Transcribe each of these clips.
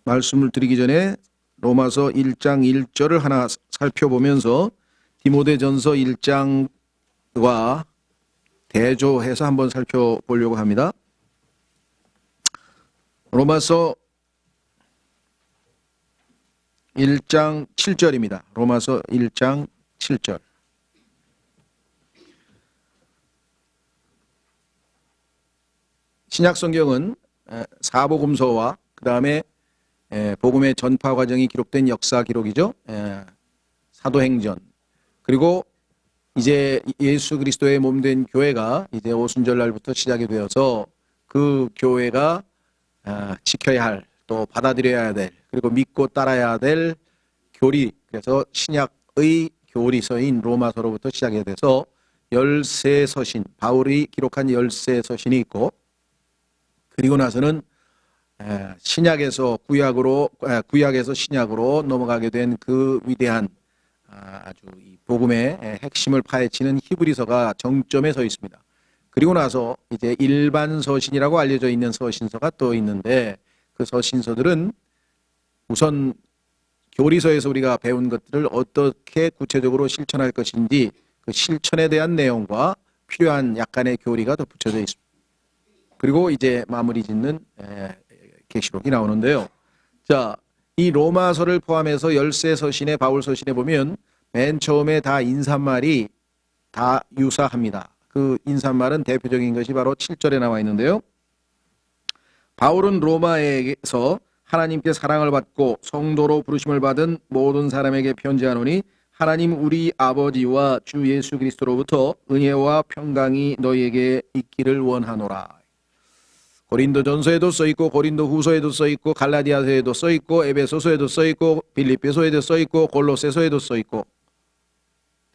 말씀을 드리기 전에 로마서 1장 1절을 하나 살펴보면서 디모데전서 1장과 대조해서 한번 살펴보려고 합니다. 로마서 1장 7절입니다. 로마서 1장 7절. 신약 성경은 사복음서와 그 다음에 복음의 전파 과정이 기록된 역사 기록이죠. 사도행전. 그리고 이제 예수 그리스도의 몸된 교회가 이제 오순절 날부터 시작이 되어서 그 교회가 지켜야 할, 또 받아들여야 될, 그리고 믿고 따라야 될 교리, 그래서 신약의 교리서인 로마서로부터 시작이 돼서 13서신, 바울이 기록한 13서신이 있고, 그리고 나서는 신약에서 구약에서 신약으로 넘어가게 된 그 위대한 아주 이 복음의 핵심을 파헤치는 히브리서가 정점에 서 있습니다. 그리고 나서 이제 일반 서신이라고 알려져 있는 서신서가 또 있는데, 그 서신서들은 우선 교리서에서 우리가 배운 것들을 어떻게 구체적으로 실천할 것인지 그 실천에 대한 내용과 필요한 약간의 교리가 더 붙여져 있습니다. 그리고 이제 마무리 짓는 계시록이 나오는데요. 자, 이 로마서를 포함해서 13서신의 바울 서신에 보면 맨 처음에 다 인사말이 다 유사합니다. 그 인사말은 대표적인 것이 바로 7절에 나와 있는데요. 바울은 로마에서 하나님께 사랑을 받고 성도로 부르심을 받은 모든 사람에게 편지하노니 하나님 우리 아버지와 주 예수 그리스도로부터 은혜와 평강이 너희에게 있기를 원하노라. 고린도전서에도 써있고 고린도후서에도 써있고 갈라디아서에도 써있고 에베소서에도 써있고 빌립보서에도 써있고 골로새서에도 써있고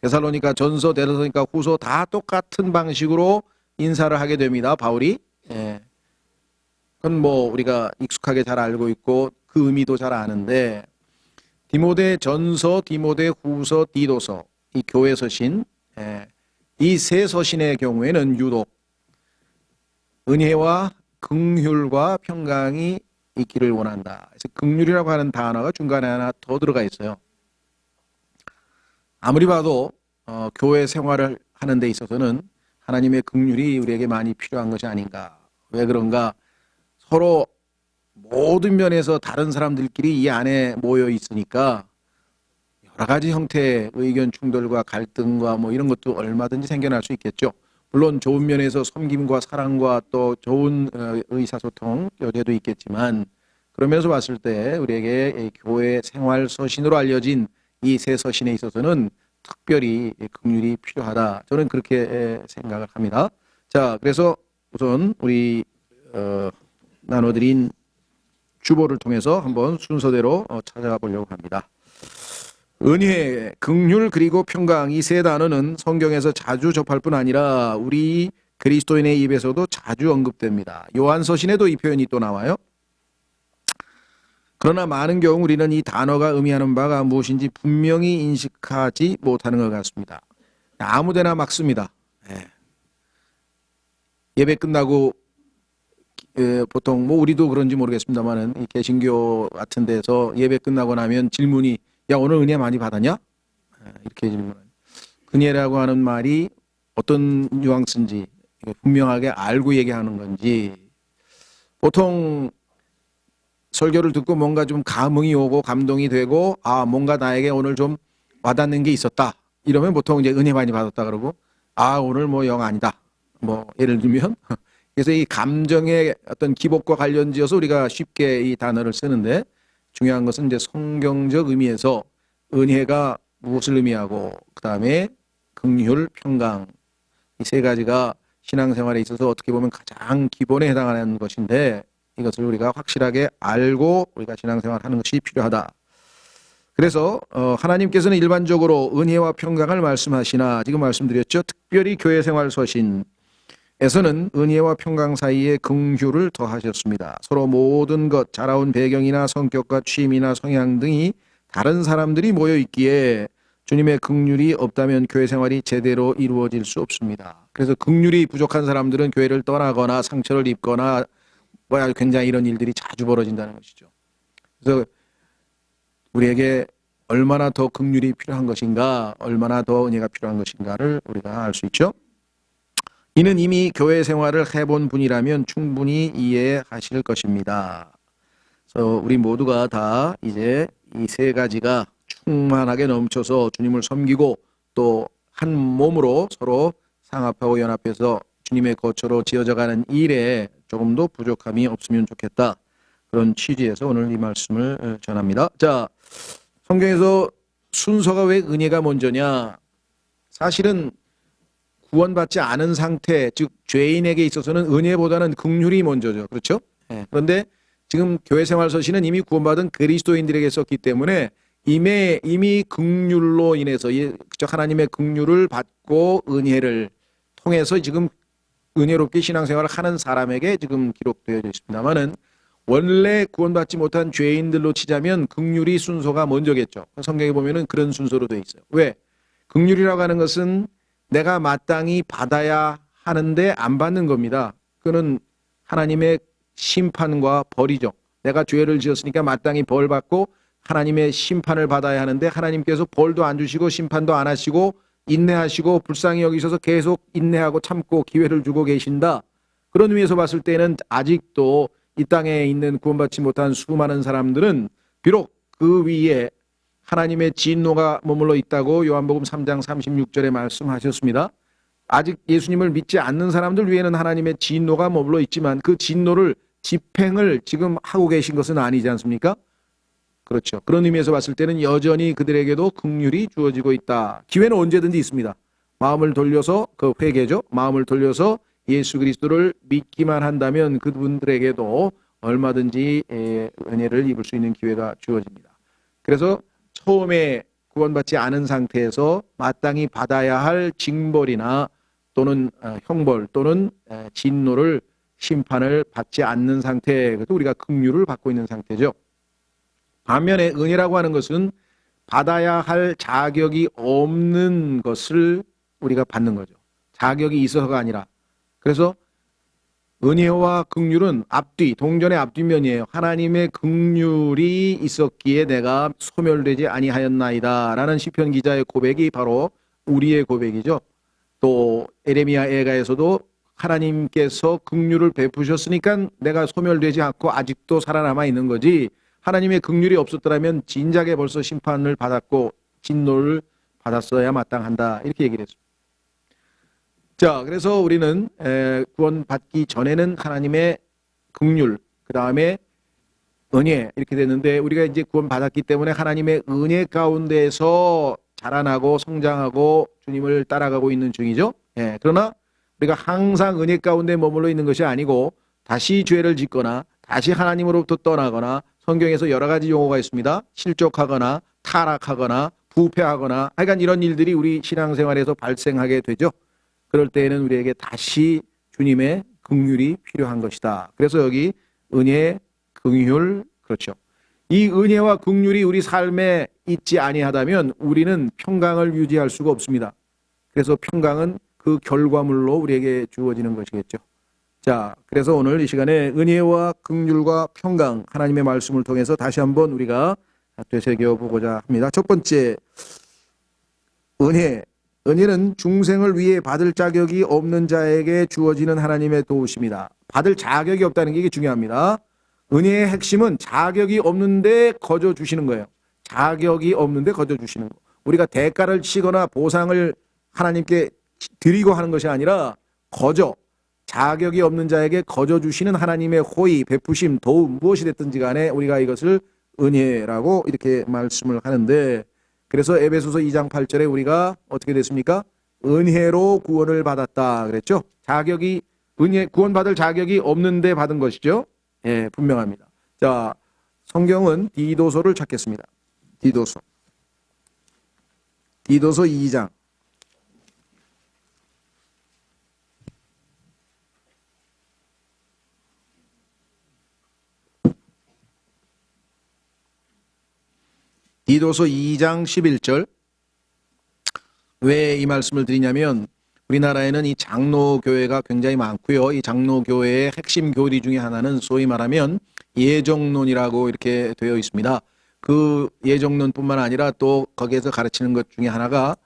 데살로니가 전서, 데살로니가 후서 다 똑같은 방식으로 인사를 하게 됩니다. 바울이. 그건 뭐 우리가 익숙하게 잘 알고 있고 그 의미도 잘 아는데, 디모데 전서, 디모데 후서, 디도서, 이 교회 서신, 이 세 서신의 경우에는 유독 은혜와 긍휼과 평강이 있기를 원한다. 그래서 긍휼이라고 하는 단어가 중간에 하나 더 들어가 있어요. 아무리 봐도 교회 생활을 하는 데 있어서는 하나님의 긍휼이 우리에게 많이 필요한 것이 아닌가. 왜 그런가? 서로 모든 면에서 다른 사람들끼리 이 안에 모여 있으니까 여러 가지 형태의 의견 충돌과 갈등과 뭐 이런 것도 얼마든지 생겨날 수 있겠죠. 물론 좋은 면에서 섬김과 사랑과 또 좋은 의사소통, 교제도 있겠지만, 그러면서 봤을 때 우리에게 교회 생활 서신으로 알려진 이 세 서신에 있어서는 특별히 긍휼이 필요하다. 저는 그렇게 생각을 합니다. 자, 그래서 우선 우리 나눠드린 주보를 통해서 한번 순서대로 찾아가 보려고 합니다. 은혜, 긍휼 그리고 평강, 이 세 단어는 성경에서 자주 접할 뿐 아니라 우리 그리스도인의 입에서도 자주 언급됩니다. 요한서신에도 이 표현이 또 나와요. 그러나 많은 경우 우리는 이 단어가 의미하는 바가 무엇인지 분명히 인식하지 못하는 것 같습니다. 아무데나 막 씁니다. 예배 끝나고 보통 뭐 우리도 그런지 모르겠습니다만은 이 개신교 같은 데서 예배 끝나고 나면 질문이, 야 오늘 은혜 많이 받았냐? 이렇게 질문해요. 은혜라고 하는 말이 어떤 뉘앙스인지 분명하게 알고 얘기하는 건지, 보통 설교를 듣고 뭔가 좀 감흥이 오고 감동이 되고 뭔가 나에게 오늘 좀 와닿는 게 있었다 이러면 보통 이제 은혜 많이 받았다 그러고, 오늘 뭐 영 아니다 뭐 예를 들면 그래서 이 감정의 어떤 기복과 관련지어서 우리가 쉽게 이 단어를 쓰는데, 중요한 것은 이제 성경적 의미에서 은혜가 무엇을 의미하고 그 다음에 긍휼, 평강, 이 세 가지가 신앙생활에 있어서 어떻게 보면 가장 기본에 해당하는 것인데, 이것을 우리가 확실하게 알고 우리가 신앙생활하는 것이 필요하다. 그래서 하나님께서는 일반적으로 은혜와 평강을 말씀하시나, 지금 말씀드렸죠. 특별히 교회생활 서신에서는 은혜와 평강 사이에 긍휼을 더하셨습니다. 서로 모든 것, 자라온 배경이나 성격과 취미나 성향 등이 다른 사람들이 모여 있기에 주님의 긍휼이 없다면 교회 생활이 제대로 이루어질 수 없습니다. 그래서 긍휼이 부족한 사람들은 교회를 떠나거나 상처를 입거나 굉장히 이런 일들이 자주 벌어진다는 것이죠. 그래서 우리에게 얼마나 더 긍휼이 필요한 것인가, 얼마나 더 은혜가 필요한 것인가를 우리가 알 수 있죠. 이는 이미 교회 생활을 해본 분이라면 충분히 이해하실 것입니다. 그래서 우리 모두가 다 이제 이 세 가지가 충만하게 넘쳐서 주님을 섬기고 또 한 몸으로 서로 상합하고 연합해서 주님의 거처로 지어져가는 일에 조금도 부족함이 없으면 좋겠다. 그런 취지에서 오늘 이 말씀을 전합니다. 자, 성경에서 순서가 왜 은혜가 먼저냐? 사실은 구원받지 않은 상태, 즉 죄인에게 있어서는 은혜보다는 긍휼이 먼저죠. 그렇죠? 그런데 지금 교회 생활 서신은 이미 구원받은 그리스도인들에게 썼기 때문에 이미 긍휼로 인해서 하나님의 긍휼을 받고 은혜를 통해서 지금 은혜롭게 신앙생활을 하는 사람에게 지금 기록되어 있습니다만은 원래 구원받지 못한 죄인들로 치자면 긍휼이 순서가 먼저겠죠. 성경에 보면은 그런 순서로 되어 있어요. 왜? 긍휼이라고 하는 것은 내가 마땅히 받아야 하는데 안 받는 겁니다. 그는 하나님의 심판과 벌이죠. 내가 죄를 지었으니까 마땅히 벌 받고 하나님의 심판을 받아야 하는데 하나님께서 벌도 안 주시고 심판도 안 하시고 인내하시고 불쌍히 여기셔서 계속 인내하고 참고 기회를 주고 계신다. 그런 의미에서 봤을 때는 아직도 이 땅에 있는 구원받지 못한 수많은 사람들은 비록 그 위에 하나님의 진노가 머물러 있다고 요한복음 3장 36절에 말씀하셨습니다. 아직 예수님을 믿지 않는 사람들 위에는 하나님의 진노가 머물러 있지만 그 진노를 집행을 지금 하고 계신 것은 아니지 않습니까? 그렇죠. 그런 의미에서 봤을 때는 여전히 그들에게도 긍휼이 주어지고 있다. 기회는 언제든지 있습니다. 마음을 돌려서 그 회개죠. 마음을 돌려서 예수 그리스도를 믿기만 한다면 그분들에게도 얼마든지 은혜를 입을 수 있는 기회가 주어집니다. 그래서 처음에 구원받지 않은 상태에서 마땅히 받아야 할 징벌이나 또는 형벌 또는 진노를 심판을 받지 않는 상태, 그것도 우리가 긍휼을 받고 있는 상태죠. 반면에 은혜라고 하는 것은 받아야 할 자격이 없는 것을 우리가 받는 거죠. 자격이 있어서가 아니라. 그래서 은혜와 긍휼은 앞뒤, 동전의 앞뒷면이에요. 하나님의 긍휼이 있었기에 내가 소멸되지 아니하였나이다 라는 시편 기자의 고백이 바로 우리의 고백이죠. 또 에레미야 애가에서도 하나님께서 긍휼을 베푸셨으니까 내가 소멸되지 않고 아직도 살아남아 있는 거지, 하나님의 긍휼이 없었더라면 진작에 벌써 심판을 받았고 진노를 받았어야 마땅한다, 이렇게 얘기를 했습니다. 자, 그래서 우리는 구원받기 전에는 하나님의 긍휼, 그 다음에 은혜 이렇게 됐는데 우리가 이제 구원받았기 때문에 하나님의 은혜 가운데서 자라나고 성장하고 주님을 따라가고 있는 중이죠. 그러나 우리가 항상 은혜 가운데 머물러 있는 것이 아니고 다시 죄를 짓거나 다시 하나님으로부터 떠나거나, 성경에서 여러 가지 용어가 있습니다. 실족하거나 타락하거나 부패하거나 하여간 이런 일들이 우리 신앙생활에서 발생하게 되죠. 그럴 때에는 우리에게 다시 주님의 긍휼이 필요한 것이다. 그래서 여기 은혜, 긍휼, 그렇죠. 이 은혜와 긍휼이 우리 삶에 있지 아니하다면 우리는 평강을 유지할 수가 없습니다. 그래서 평강은 그 결과물로 우리에게 주어지는 것이겠죠. 자, 그래서 오늘 이 시간에 은혜와 긍휼과 평강, 하나님의 말씀을 통해서 다시 한번 우리가 되새겨 보고자 합니다. 첫 번째, 은혜는 중생을 위해 받을 자격이 없는 자에게 주어지는 하나님의 도우심이다. 받을 자격이 없다는 게 이게 중요합니다. 은혜의 핵심은 자격이 없는데 거저 주시는 거예요. 자격이 없는데 거저 주시는 거. 우리가 대가를 치거나 보상을 하나님께 드리고 하는 것이 아니라 거저, 자격이 없는 자에게 거저 주시는 하나님의 호의, 베푸심, 도움, 무엇이 됐든지 간에 우리가 이것을 은혜라고 이렇게 말씀을 하는데, 그래서 에베소서 2장 8절에 우리가 어떻게 됐습니까? 은혜로 구원을 받았다 그랬죠. 자격이, 구원받을 자격이 없는데 받은 것이죠. 분명합니다. 자, 성경은 디도서를 찾겠습니다. 디도서 2장. 디도서 2장 11절. 왜 이 말씀을 드리냐면 우리나라에는 이 장로교회가 굉장히 많고요. 이 장로교회의 핵심 교리 중에 하나는 소위 말하면 예정론이라고 이렇게 되어 있습니다. 그 예정론뿐만 아니라 또 거기에서 가르치는 것 중에 하나가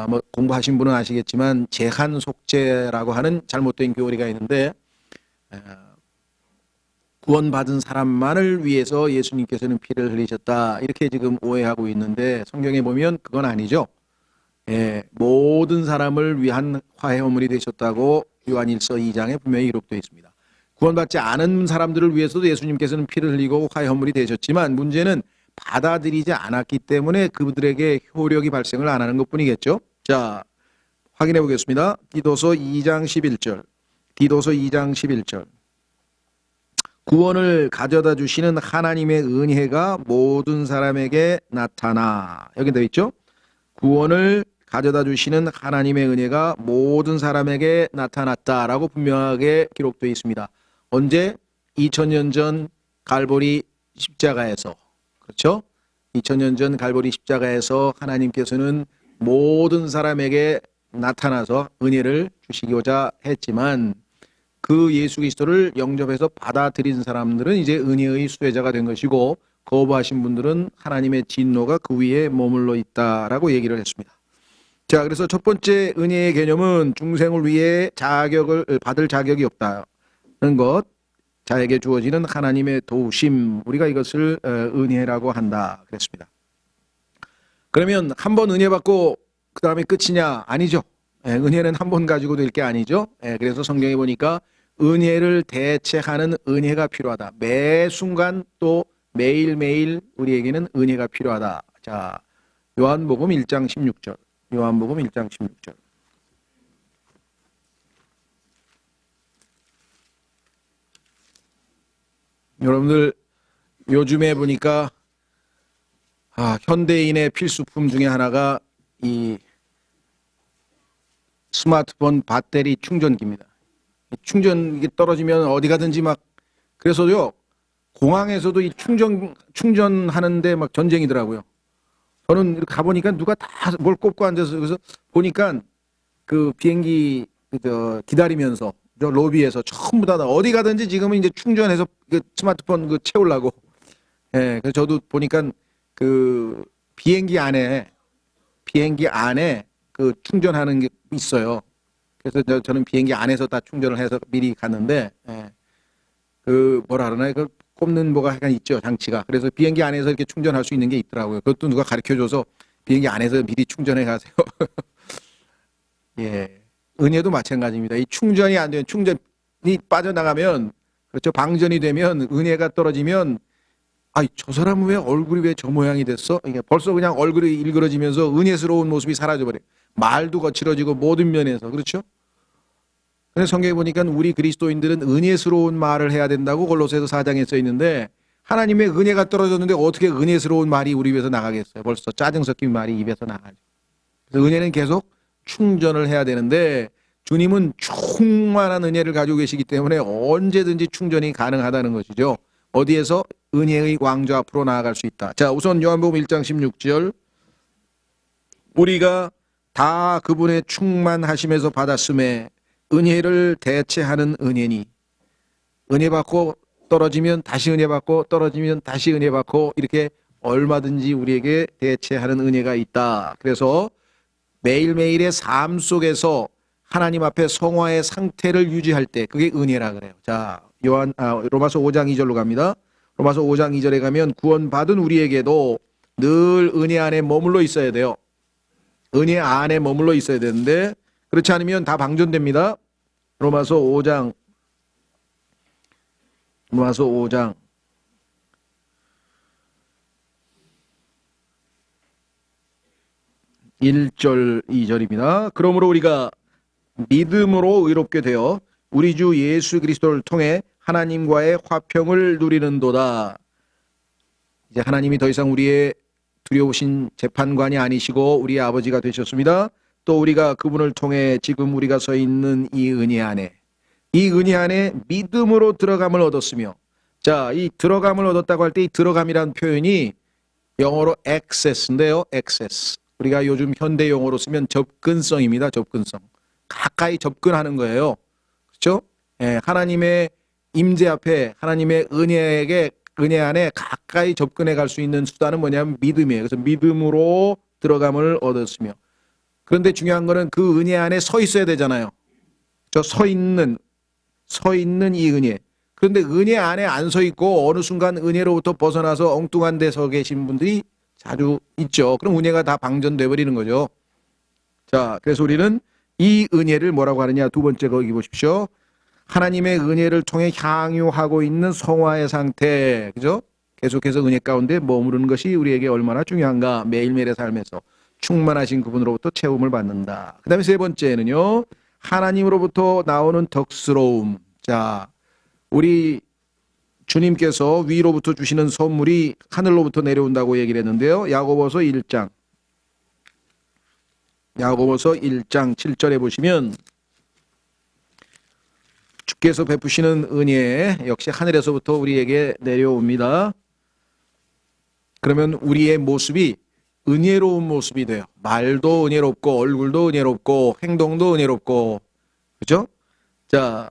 뭐 공부하신 분은 아시겠지만 제한 속죄라고 하는 잘못된 교리가 있는데 구원받은 사람만을 위해서 예수님께서는 피를 흘리셨다 이렇게 지금 오해하고 있는데 성경에 보면 그건 아니죠. 모든 사람을 위한 화해원물이 되셨다고 요한일서 2장에 분명히 기록되어 있습니다. 구원받지 않은 사람들을 위해서도 예수님께서는 피를 흘리고 화해원물이 되셨지만 문제는 받아들이지 않았기 때문에 그들에게 효력이 발생을 안 하는 것뿐이겠죠. 자, 확인해 보겠습니다. 디도서 2장 11절. 디도서 2장 11절. 구원을 가져다 주시는 하나님의 은혜가 모든 사람에게 나타나. 여기 되어 있죠? 구원을 가져다 주시는 하나님의 은혜가 모든 사람에게 나타났다라고 분명하게 기록되어 있습니다. 언제? 2000년 전 갈보리 십자가에서. 그렇죠? 2000년 전 갈보리 십자가에서 하나님께서는 모든 사람에게 나타나서 은혜를 주시고자 했지만 그 예수 그리스도를 영접해서 받아들인 사람들은 이제 은혜의 수혜자가 된 것이고 거부하신 분들은 하나님의 진노가 그 위에 머물러 있다라고 얘기를 했습니다. 자, 그래서 첫 번째 은혜의 개념은 중생을 위해 자격을 받을 자격이 없다는 것, 자에게 주어지는 하나님의 도우심, 우리가 이것을 은혜라고 한다 그랬습니다. 그러면 한 번 은혜 받고 그 다음에 끝이냐? 아니죠. 은혜는 한 번 가지고 될 게 아니죠. 그래서 성경에 보니까 은혜를 대체하는 은혜가 필요하다. 매 순간 또 매일매일 우리에게는 은혜가 필요하다. 자, 요한복음 1장 16절. 요한복음 1장 16절. 여러분들 요즘에 보니까 현대인의 필수품 중에 하나가 이 스마트폰 배터리 충전기입니다. 충전기 떨어지면 어디 가든지 막 그래서요 공항에서도 이 충전하는데 막 전쟁이더라고요. 저는 이렇게 가보니까 누가 다 뭘 꼽고 앉아서 그래서 보니까 그 비행기 기다리면서 저 로비에서 전부 다 어디 가든지 지금은 이제 충전해서 그 스마트폰 그 채우려고. 그래서 저도 보니까 그 비행기 안에 그 충전하는 게 있어요. 그래서 저는 비행기 안에서 다 충전을 해서 미리 갔는데, 그 뭐라 그러나 그 꼽는 뭐가 약간 있죠, 장치가. 그래서 비행기 안에서 이렇게 충전할 수 있는 게 있더라고요. 그것도 누가 가르쳐줘서 비행기 안에서 미리 충전해 가세요. 예, 은혜도 마찬가지입니다. 이 충전이 안 되면 충전이 빠져나가면 그렇죠, 방전이 되면 은혜가 떨어지면 저 사람은 왜 얼굴이 왜 저 모양이 됐어? 이게 벌써 그냥 얼굴이 일그러지면서 은혜스러운 모습이 사라져버려요. 말도 거칠어지고 모든 면에서. 그렇죠? 그래서 성경에 보니까 우리 그리스도인들은 은혜스러운 말을 해야 된다고 골로새서 4장에 써 있는데 하나님의 은혜가 떨어졌는데 어떻게 은혜스러운 말이 우리 입에서 나가겠어요? 벌써 짜증 섞인 말이 입에서 나가죠. 그래서 은혜는 계속 충전을 해야 되는데 주님은 충만한 은혜를 가지고 계시기 때문에 언제든지 충전이 가능하다는 것이죠. 어디에서? 은혜의 왕좌 앞으로 나아갈 수 있다. 자, 우선 요한복음 1장 16절. 우리가 다 그분의 충만하심에서 받았음에 은혜를 대체하는 은혜니. 은혜 받고 떨어지면 다시 은혜 받고 떨어지면 다시 은혜 받고 이렇게 얼마든지 우리에게 대체하는 은혜가 있다. 그래서 매일매일의 삶 속에서 하나님 앞에 성화의 상태를 유지할 때 그게 은혜라 그래요. 자, 로마서 5장 2절로 갑니다. 로마서 5장 2절에 가면 구원받은 우리에게도 늘 은혜 안에 머물러 있어야 돼요. 은혜 안에 머물러 있어야 되는데 그렇지 않으면 다 방전됩니다. 로마서 5장 1절 2절입니다. 그러므로 우리가 믿음으로 의롭게 되어 우리 주 예수 그리스도를 통해 하나님과의 화평을 누리는도다. 이제 하나님이 더 이상 우리의 두려우신 재판관이 아니시고 우리의 아버지가 되셨습니다. 또 우리가 그분을 통해 지금 우리가 서 있는 이 은혜 안에 믿음으로 들어감을 얻었으며, 자, 이 들어감을 얻었다고 할 때 이 들어감이라는 표현이 영어로 access인데요. access. 우리가 요즘 현대 용어로 쓰면 접근성입니다. 접근성. 가까이 접근하는 거예요. 그렇죠? 하나님의 임재 앞에 하나님의 은혜 안에 가까이 접근해 갈 수 있는 수단은 뭐냐면 믿음이에요. 그래서 믿음으로 들어감을 얻었으며, 그런데 중요한 거는 그 은혜 안에 서 있어야 되잖아요. 저 서 있는 이 은혜. 그런데 은혜 안에 안 서 있고 어느 순간 은혜로부터 벗어나서 엉뚱한 데 서 계신 분들이 자주 있죠. 그럼 은혜가 다 방전돼 버리는 거죠. 자, 그래서 우리는 이 은혜를 뭐라고 하느냐? 두 번째 거기 보십시오. 하나님의 은혜를 통해 향유하고 있는 성화의 상태. 그죠? 계속해서 은혜 가운데 머무르는 것이 우리에게 얼마나 중요한가? 매일매일의 삶에서 충만하신 그분으로부터 채움을 받는다. 그 다음에 세 번째는요, 하나님으로부터 나오는 덕스러움. 자, 우리 주님께서 위로부터 주시는 선물이 하늘로부터 내려온다고 얘기를 했는데요. 야고보서 1장 7절에 보시면 주께서 베푸시는 은혜 역시 하늘에서부터 우리에게 내려옵니다. 그러면 우리의 모습이 은혜로운 모습이 돼요. 말도 은혜롭고 얼굴도 은혜롭고 행동도 은혜롭고, 그렇죠? 자,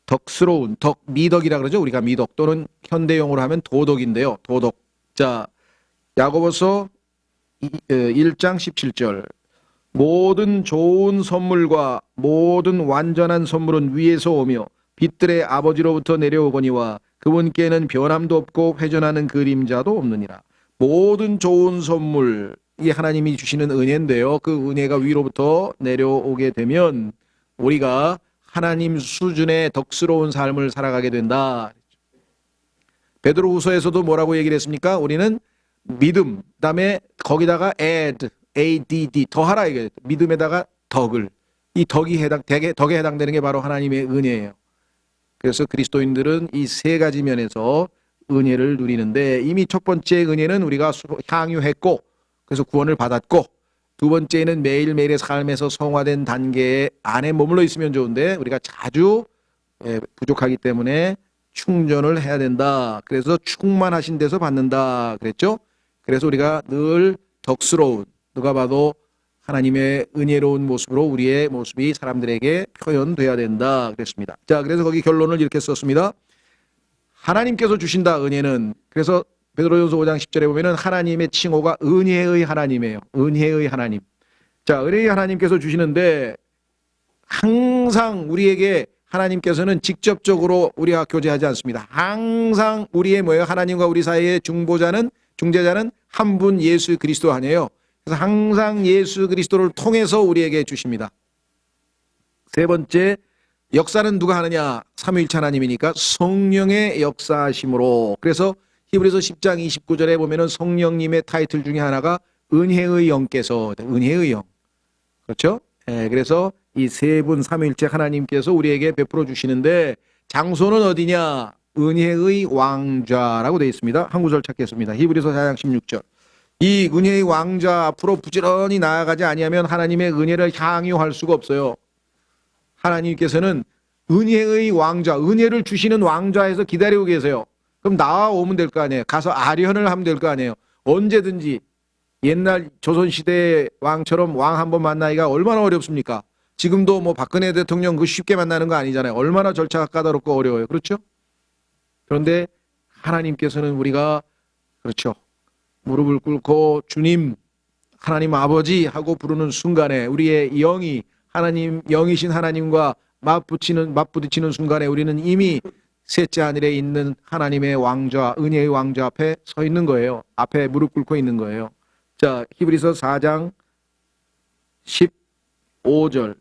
덕스러운, 미덕이라 그러죠. 우리가 미덕 또는 현대용어로 하면 도덕인데요. 도덕. 자, 야고보서 1장 17절. 모든 좋은 선물과 모든 완전한 선물은 위에서 오며 빛들의 아버지로부터 내려오거니와 그분께는 변함도 없고 회전하는 그림자도 없느니라. 모든 좋은 선물, 이 하나님이 주시는 은혜인데요. 그 은혜가 위로부터 내려오게 되면 우리가 하나님 수준의 덕스러운 삶을 살아가게 된다. 베드로후서에서도 뭐라고 얘기를 했습니까? 우리는 믿음, 그다음에 거기다가 add, 더하라 이게 믿음에다가 덕을, 이 덕에 해당되는 게 바로 하나님의 은혜예요. 그래서 그리스도인들은 이 세 가지 면에서 은혜를 누리는데, 이미 첫 번째 은혜는 우리가 향유했고 그래서 구원을 받았고, 두 번째는 매일매일의 삶에서 성화된 단계 안에 머물러 있으면 좋은데 우리가 자주 부족하기 때문에 충전을 해야 된다. 그래서 충만하신 데서 받는다 그랬죠. 그래서 우리가 늘 덕스러운, 누가 봐도 하나님의 은혜로운 모습으로 우리의 모습이 사람들에게 표현돼야 된다 그랬습니다. 자, 그래서 거기 결론을 이렇게 썼습니다. 하나님께서 주신다 은혜는, 그래서 베드로전서 5장 10절에 보면은 하나님의 칭호가 은혜의 하나님이에요. 은혜의 하나님. 자, 은혜의 하나님께서 주시는데 항상 우리에게 하나님께서는 직접적으로 우리와 교제하지 않습니다. 항상 우리의 뭐예요? 하나님과 우리 사이의 중재자는 한 분 예수 그리스도 아니에요. 그래서 항상 예수 그리스도를 통해서 우리에게 주십니다. 세 번째, 역사는 누가 하느냐? 삼위일체 하나님이니까 성령의 역사하심으로. 그래서 히브리서 10장 29절에 보면은 성령님의 타이틀 중에 하나가 은혜의 영께서, 은혜의 영. 그렇죠? 그래서 이 세 분 삼위일체 하나님께서 우리에게 베풀어 주시는데 장소는 어디냐? 은혜의 왕좌라고 되어 있습니다. 한 구절 찾겠습니다. 히브리서 4장 16절. 이 은혜의 왕좌 앞으로 부지런히 나아가지 아니하면 하나님의 은혜를 향유할 수가 없어요. 하나님께서는 은혜의 왕좌, 은혜를 주시는 왕좌에서 기다리고 계세요. 그럼 나와오면 될 거 아니에요. 가서 아련을 하면 될 거 아니에요. 언제든지 옛날 조선시대 왕처럼 왕 한 번 만나기가 얼마나 어렵습니까? 지금도 뭐 박근혜 대통령 그 쉽게 만나는 거 아니잖아요. 얼마나 절차가 까다롭고 어려워요. 그렇죠? 그런데 하나님께서는 우리가, 그렇죠, 무릎을 꿇고 주님, 하나님 아버지 하고 부르는 순간에 우리의 영이 하나님, 영이신 하나님과 맞부딪히는 순간에 우리는 이미 셋째 하늘에 있는 하나님의 왕좌, 은혜의 왕좌 앞에 서 있는 거예요. 앞에 무릎 꿇고 있는 거예요. 자, 히브리서 4장 15절.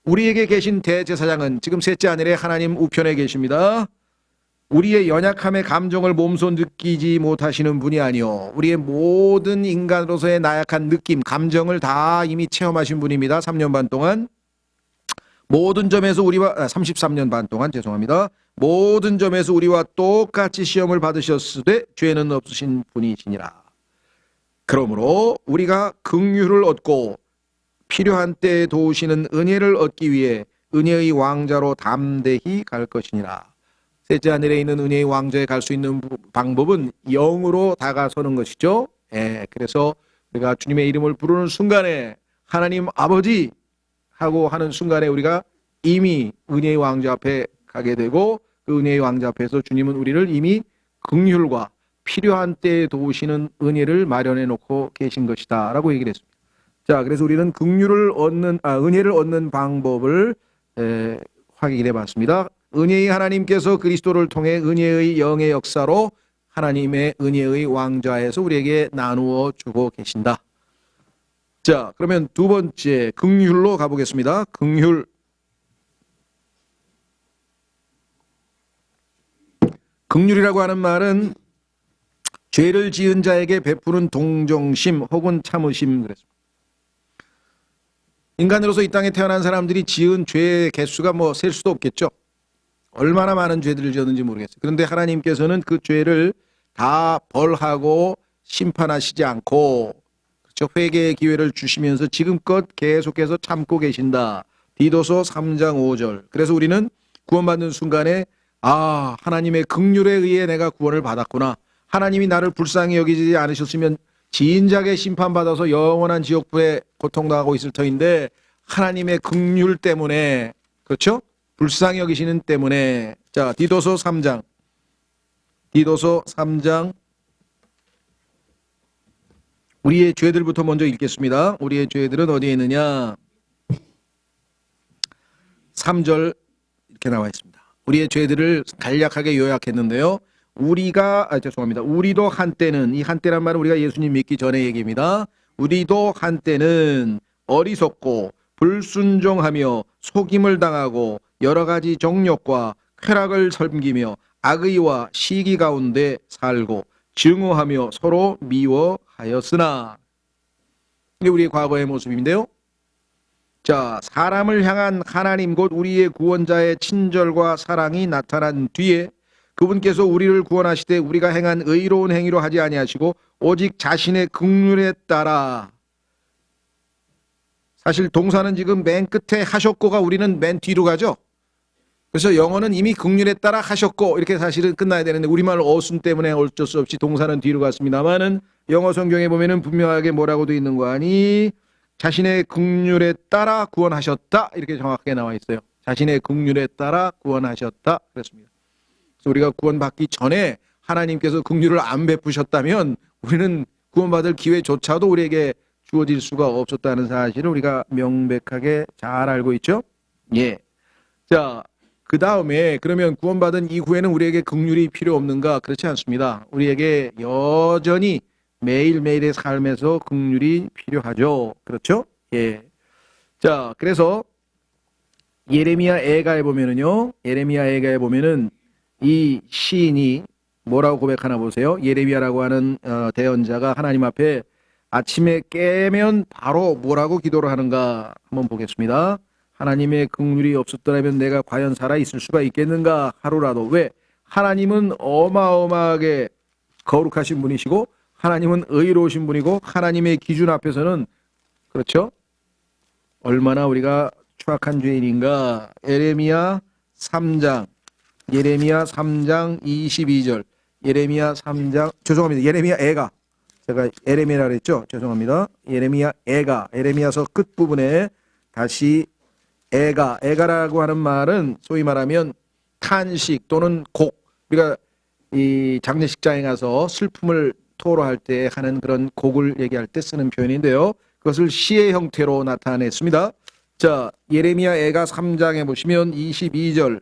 우리에게 계신 대제사장은 지금 셋째 하늘에 하나님 우편에 계십니다. 우리의 연약함의 감정을 몸소 느끼지 못하시는 분이 아니요, 우리의 모든 인간으로서의 나약한 느낌, 감정을 다 이미 체험하신 분입니다. 3년 반 동안. 모든 점에서 우리와 33년 반 동안 죄송합니다. 모든 점에서 우리와 똑같이 시험을 받으셨으되 죄는 없으신 분이시니라. 그러므로 우리가 긍휼을 얻고 필요한 때에 도우시는 은혜를 얻기 위해 은혜의 왕자로 담대히 갈 것이니라. 셋째 하늘에 있는 은혜의 왕좌에 갈 수 있는 방법은 영으로 다가서는 것이죠. 그래서 우리가 주님의 이름을 부르는 순간에 하나님 아버지 하고 하는 순간에 우리가 이미 은혜의 왕좌 앞에 가게 되고, 그 은혜의 왕자 앞에서 주님은 우리를 이미 긍휼과 필요한 때에 도우시는 은혜를 마련해 놓고 계신 것이다 라고 얘기를 했습니다. 자, 그래서 우리는 은혜를 얻는 방법을 확인해 봤습니다. 은혜의 하나님께서 그리스도를 통해 은혜의 영의 역사로 하나님의 은혜의 왕좌에서 우리에게 나누어 주고 계신다. 자, 그러면 두 번째 긍휼로 가보겠습니다. 긍휼. 긍휼이라고 하는 말은 죄를 지은 자에게 베푸는 동정심 혹은 참으심 그랬습니다. 인간으로서 이 땅에 태어난 사람들이 지은 죄의 개수가 셀 수도 없겠죠. 얼마나 많은 죄들을 지었는지 모르겠어요. 그런데 하나님께서는 그 죄를 다 벌하고 심판하시지 않고, 그렇죠, 회개의 기회를 주시면서 지금껏 계속해서 참고 계신다. 디도서 3장 5절. 그래서 우리는 구원받는 순간에 하나님의 긍휼에 의해 내가 구원을 받았구나. 하나님이 나를 불쌍히 여기지 않으셨으면 진작에 심판받아서 영원한 지옥불에 고통당하고 있을 터인데 하나님의 긍휼 때문에, 그렇죠? 불쌍히 여기시는 때문에. 자, 디도서 3장 우리의 죄들부터 먼저 읽겠습니다. 우리의 죄들은 어디에 있느냐? 3절 이렇게 나와 있습니다. 우리의 죄들을 간략하게 요약했는데요. 우리도 한때는, 이 한때란 말은 우리가 예수님 믿기 전의 얘기입니다. 우리도 한때는 어리석고 불순종하며 속임을 당하고 여러 가지 정욕과 쾌락을 섬기며 악의와 시기 가운데 살고 증오하며 서로 미워하였으나. 이게 우리의 과거의 모습인데요. 자, 사람을 향한 하나님 곧 우리의 구원자의 친절과 사랑이 나타난 뒤에 그분께서 우리를 구원하시되 우리가 행한 의로운 행위로 하지 아니하시고 오직 자신의 긍휼에 따라. 사실 동사는 지금 맨 끝에 하셨고가 우리는 맨 뒤로 가죠. 그래서 영어는 이미 긍휼에 따라 하셨고 이렇게 사실은 끝나야 되는데 우리말 어순 때문에 어쩔 수 없이 동사는 뒤로 갔습니다만은 영어 성경에 보면은 분명하게 뭐라고 되어 있는 거 아니? 자신의 긍휼에 따라 구원하셨다, 이렇게 정확하게 나와 있어요. 자신의 긍휼에 따라 구원하셨다 그랬습니다. 그래서 우리가 구원받기 전에 하나님께서 긍휼을 안 베푸셨다면 우리는 구원받을 기회조차도 우리에게 주어질 수가 없었다는 사실을 우리가 명백하게 잘 알고 있죠. 예. 자, 그 다음에 그러면 구원받은 이후에는 우리에게 긍휼이 필요 없는가? 그렇지 않습니다. 우리에게 여전히 매일매일의 삶에서 긍휼이 필요하죠. 그렇죠? 예. 자, 그래서 예레미야 애가에 보면은요. 예레미야 애가에 보면은 이 시인이 뭐라고 고백하나 보세요. 예레미야라고 하는 대언자가 하나님 앞에 아침에 깨면 바로 뭐라고 기도를 하는가 한번 보겠습니다. 하나님의 긍휼이 없었더라면 내가 과연 살아있을 수가 있겠는가 하루라도. 왜? 하나님은 어마어마하게 거룩하신 분이시고 하나님은 의로우신 분이고 하나님의 기준 앞에서는, 그렇죠, 얼마나 우리가 추악한 죄인인가. 예레미야 3장 22절. 예레미야 애가, 제가 예레미야라 그랬죠? 죄송합니다. 예레미야 애가, 예레미야서 끝부분에 다시 애가라고 하는 말은 소위 말하면 탄식 또는 곡. 우리가 이 장례식장에 가서 슬픔을 토로할 때 하는 그런 곡을 얘기할 때 쓰는 표현인데요. 그것을 시의 형태로 나타냈습니다. 자, 예레미야 애가 3장에 보시면 22절.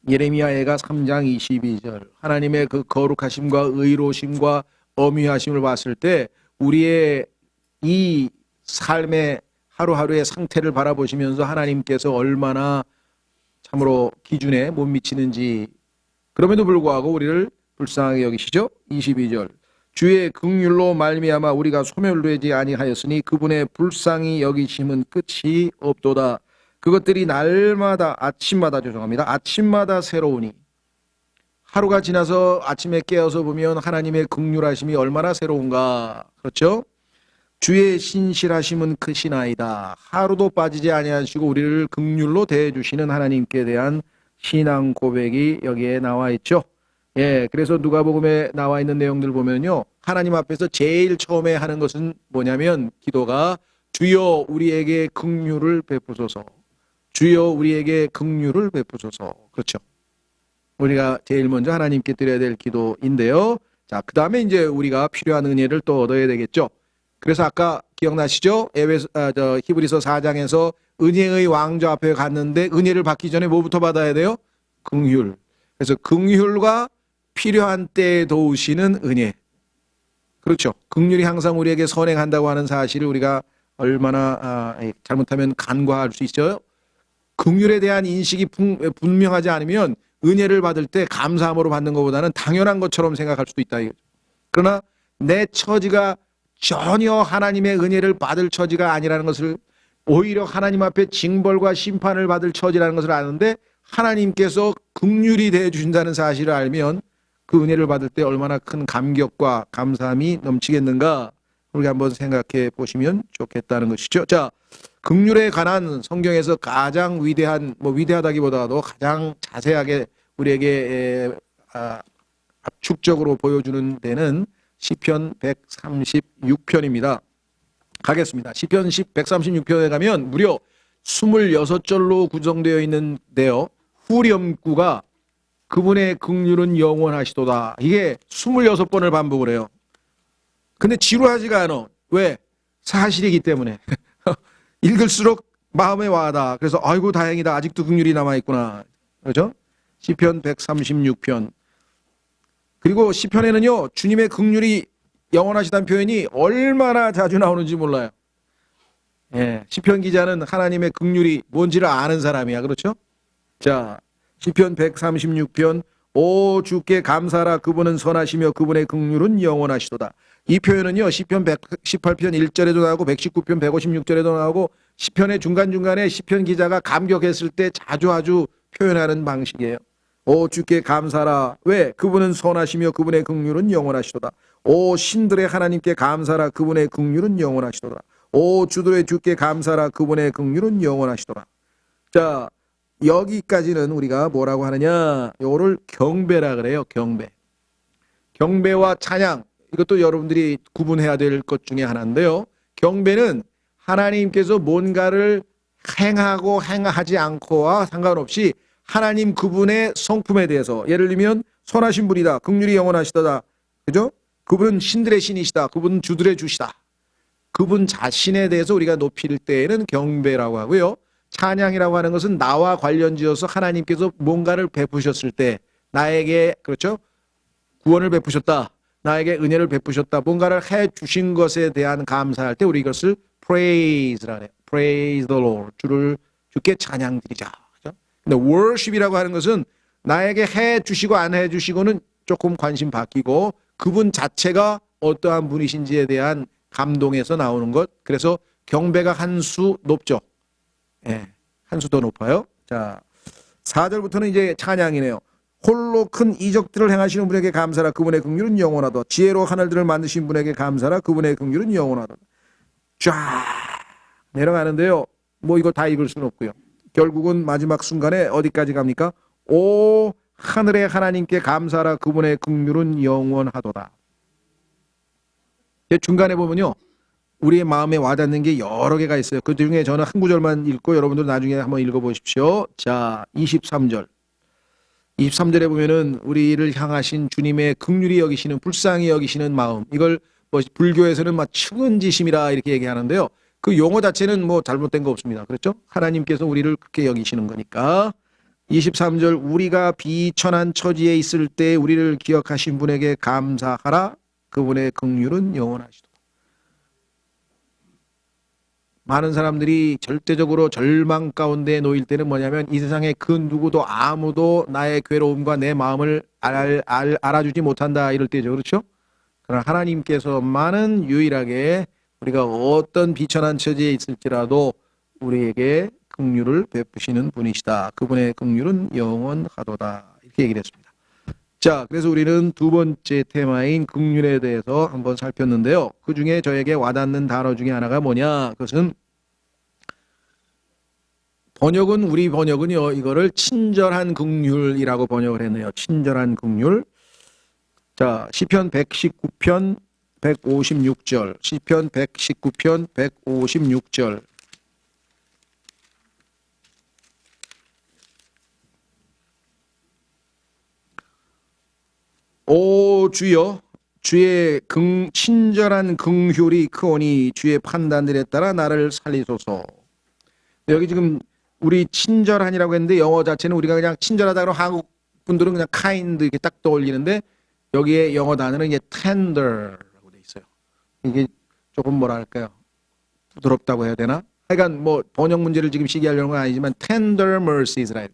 예레미야 애가 3장 22절. 하나님의 그 거룩하심과 의로우심과 엄위하심을 봤을 때 우리의 이 삶의 하루하루의 상태를 바라보시면서 하나님께서 얼마나 참으로 기준에 못 미치는지, 그럼에도 불구하고 우리를 불쌍하게 여기시죠. 22절. 주의 긍휼로 말미암아 우리가 소멸되지 아니하였으니 그분의 불쌍히 여기심은 끝이 없도다. 그것들이 아침마다 새로우니. 하루가 지나서 아침에 깨어서 보면 하나님의 긍휼하심이 얼마나 새로운가. 그렇죠? 주의 신실하심은 크시나이다. 하루도 빠지지 아니하시고 우리를 긍휼로 대해주시는 하나님께 대한 신앙 고백이 여기에 나와 있죠. 예, 그래서 누가복음에 나와 있는 내용들 보면요, 하나님 앞에서 제일 처음에 하는 것은 뭐냐면 기도가 주여 우리에게 긍휼을 베푸소서. 주여 우리에게 긍휼을 베푸소서. 그렇죠. 우리가 제일 먼저 하나님께 드려야 될 기도인데요. 자, 그 다음에 이제 우리가 필요한 은혜를 또 얻어야 되겠죠. 그래서 아까 기억나시죠? 히브리서 4장에서 은혜의 왕좌 앞에 갔는데 은혜를 받기 전에 뭐부터 받아야 돼요? 긍휼. 그래서 긍휼과 필요한 때에 도우시는 은혜. 그렇죠. 긍휼이 항상 우리에게 선행한다고 하는 사실을 우리가 얼마나 잘못하면 간과할 수 있어요? 긍휼에 대한 인식이 분명하지 않으면 은혜를 받을 때 감사함으로 받는 것보다는 당연한 것처럼 생각할 수도 있다. 그러나 내 처지가 전혀 하나님의 은혜를 받을 처지가 아니라는 것을, 오히려 하나님 앞에 징벌과 심판을 받을 처지라는 것을 아는데 하나님께서 긍휼이 대해 주신다는 사실을 알면 그 은혜를 받을 때 얼마나 큰 감격과 감사함이 넘치겠는가, 우리가 한번 생각해 보시면 좋겠다는 것이죠. 자, 긍휼에 관한 성경에서 가장 위대한, 위대하다기보다도 가장 자세하게 우리에게 압축적으로 보여주는 데는 시편 136편입니다. 가겠습니다. 시편 136편에 가면 무려 26절로 구성되어 있는데요. 후렴구가 그분의 긍휼은 영원하시도다. 이게 26번을 반복을 해요. 근데 지루하지가 않아. 왜? 사실이기 때문에. 읽을수록 마음에 와닿아. 그래서 아이고 다행이다. 아직도 긍휼이 남아있구나. 그렇죠? 시편 136편. 그리고 시편에는요, 주님의 긍휼이 영원하시다는 표현이 얼마나 자주 나오는지 몰라요. 예, 시편 기자는 하나님의 긍휼이 뭔지를 아는 사람이야. 그렇죠? 자, 시편 136편. 오 주께 감사하라. 그분은 선하시며 그분의 긍휼은 영원하시도다. 이 표현은요, 시편 118편 1절에도 나오고 119편 156절에도 나오고 시편의 중간중간에 시편 기자가 감격했을 때 자주 표현하는 방식이에요. 오 주께 감사하라. 왜? 그분은 선하시며 그분의 긍휼은 영원하시도다. 오 신들의 하나님께 감사하라. 그분의 긍휼은 영원하시도다. 오 주들의 주께 감사하라. 그분의 긍휼은 영원하시도다. 자, 여기까지는 우리가 뭐라고 하느냐, 요거를 경배라 그래요. 경배와 찬양, 이것도 여러분들이 구분해야 될 것 중에 하나인데요. 경배는 하나님께서 뭔가를 행하고 행하지 않고와 상관없이 하나님 그분의 성품에 대해서, 예를 들면 선하신 분이다, 긍휼이 영원하시다, 그죠? 그분은 신들의 신이시다, 그분은 주들의 주시다, 그분 자신에 대해서 우리가 높일 때에는 경배라고 하고요. 찬양이라고 하는 것은 나와 관련지어서 하나님께서 뭔가를 베푸셨을 때, 나에게, 그렇죠? 구원을 베푸셨다, 나에게 은혜를 베푸셨다, 뭔가를 해 주신 것에 대한 감사할 때 우리 이것을 praise라 해요. Praise the Lord. 주께 찬양드리자. 그렇죠? 근데 worship이라고 하는 것은 나에게 해 주시고 안 해 주시고는 조금 관심 바뀌고 그분 자체가 어떠한 분이신지에 대한 감동에서 나오는 것. 그래서 경배가 한 수 높죠. 예, 한 수 더 높아요. 자, 4절부터는 이제 찬양이네요. 홀로 큰 이적들을 행하시는 분에게 감사라. 그분의 긍휼은 영원하다. 지혜로 하늘들을 만드신 분에게 감사라. 그분의 긍휼은 영원하다. 쫙 내려가는데요. 뭐 이거 다 읽을 수는 없고요. 결국은 마지막 순간에 어디까지 갑니까? 오 하늘의 하나님께 감사라. 그분의 긍휼은 영원하도다. 중간에 보면요, 우리의 마음에 와닿는 게 여러 개가 있어요. 그 중에 저는 한 구절만 읽고 여러분들 나중에 한번 읽어보십시오. 자, 23절. 23절에 보면은 우리를 향하신 주님의 긍휼히 여기시는, 불쌍히 여기시는 마음, 이걸 뭐 불교에서는 막 측은지심이라 이렇게 얘기하는데요. 그 용어 자체는 뭐 잘못된 거 없습니다. 그렇죠? 하나님께서 우리를 그렇게 여기시는 거니까. 23절, 우리가 비천한 처지에 있을 때 우리를 기억하신 분에게 감사하라. 그분의 긍휼은 영원하시도다. 많은 사람들이 절대적으로 절망 가운데 놓일 때는 뭐냐면 이 세상에 그 누구도 아무도 나의 괴로움과 내 마음을 알아주지 못한다, 이럴 때죠. 그렇죠? 그러나 하나님께서만은 유일하게 우리가 어떤 비천한 처지에 있을지라도 우리에게 긍휼을 베푸시는 분이시다. 그분의 긍휼은 영원하도다. 이렇게 얘기를 했습니다. 자, 그래서 우리는 두 번째 테마인 긍휼에 대해서 한번 살폈는데요. 그 중에 저에게 와닿는 단어 중에 하나가 뭐냐? 그것은 우리 번역은요, 이거를 친절한 긍휼이라고 번역을 했네요. 친절한 긍휼. 자, 시편 119편 156절. 시편 119편 156절. 오 주여 주의 친절한 긍휼이 크오니 주의 판단들에 따라 나를 살리소서. 여기 지금 우리 친절한이라고 했는데 영어 자체는 우리가 그냥 친절하다 그러면 한국 분들은 그냥 kind 이렇게 딱 떠올리는데 여기에 영어 단어는 이제 tender라고 돼 있어요. 이게 조금 뭐랄까요? 부드럽다고 해야 되나? 하여간 뭐 번역 문제를 지금 시기하려는 건 아니지만 tender mercies라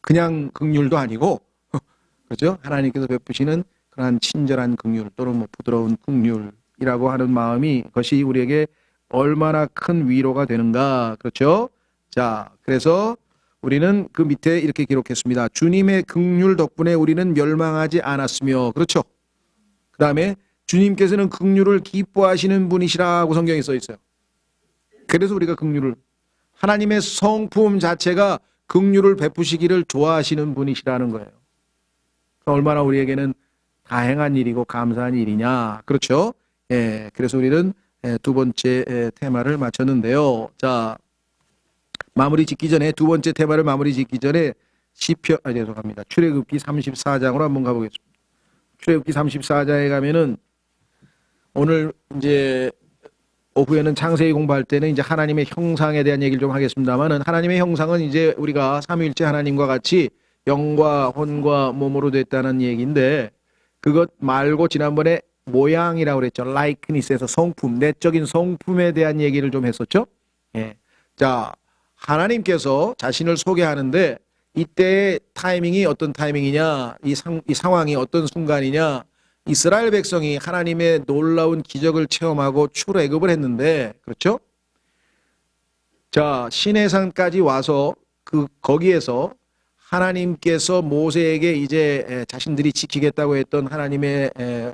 그냥 긍휼도 아니고 그렇죠? 하나님께서 베푸시는 그러한 친절한 긍휼 또는 뭐 부드러운 긍휼이라고 하는 마음이 그것이 우리에게 얼마나 큰 위로가 되는가. 그렇죠? 자, 그래서 우리는 그 밑에 이렇게 기록했습니다. 주님의 긍휼 덕분에 우리는 멸망하지 않았으며. 그렇죠? 그 다음에 주님께서는 긍휼을 기뻐하시는 분이시라고 성경에 써 있어요. 그래서 우리가 긍휼을 하나님의 성품 자체가 긍휼을 베푸시기를 좋아하시는 분이시라는 거예요. 얼마나 우리에게는 다행한 일이고 감사한 일이냐. 그렇죠? 예, 그래서 우리는 두 번째 테마를 마쳤는데요. 자, 마무리 짓기 전에 두 번째 테마를 마무리 짓기 전에 죄송합니다. 출애굽기 34장으로 한번 가보겠습니다. 출애굽기 34장에 가면은 오늘 이제 오후에는 창세기 공부할 때는 이제 하나님의 형상에 대한 얘기를 좀 하겠습니다만은 하나님의 형상은 이제 우리가 삼위일체 하나님과 같이 영과 혼과 몸으로 됐다는 얘기인데 그것 말고 지난번에 모양이라고 그랬죠. likenes에서 성품, 내적인 성품에 대한 얘기를 좀 했었죠. 예. 자, 하나님께서 자신을 소개하는데 이때의 타이밍이 어떤 타이밍이냐, 이 상황이 어떤 순간이냐, 이스라엘 백성이 하나님의 놀라운 기적을 체험하고 출애굽을 했는데, 그렇죠? 자, 시내산까지 와서 거기에서 하나님께서 모세에게 이제 자신들이 지키겠다고 했던 하나님의